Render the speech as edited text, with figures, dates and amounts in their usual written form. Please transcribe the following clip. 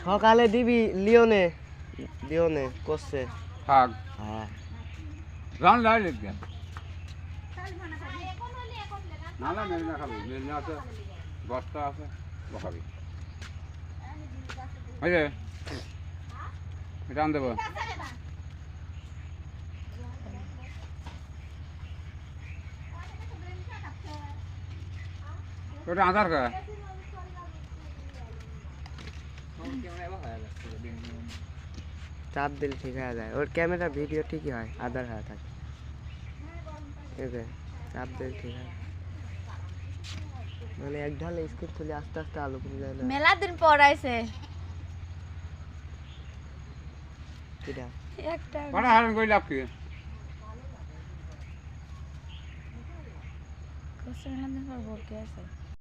সকালে দিবি Leone Leone করছে থাক হ্যাঁ রান লাই লিখবে না না মেল না খাবি মেল না আছে বস্তা আছে বসাবি ওই যে এটা আন দেবো ওটা আধার কার্ড চাপ দিলে ঠিক হয়ে যায় ওর ক্যামেরা ভিডিও ঠিকই হয় আধার হয়ে থাকে এই যে চাপ দিলে ঠিক হয় মানে এক ঢালে স্ক্রিন খুলে আস্তে আস্তে আলো কমে যায় না মেলা দিন পর আইছে কিটা একটা কটা হারান কই লাভ কি কোশ্চেন মেলা দিন পর ভর্তি আছে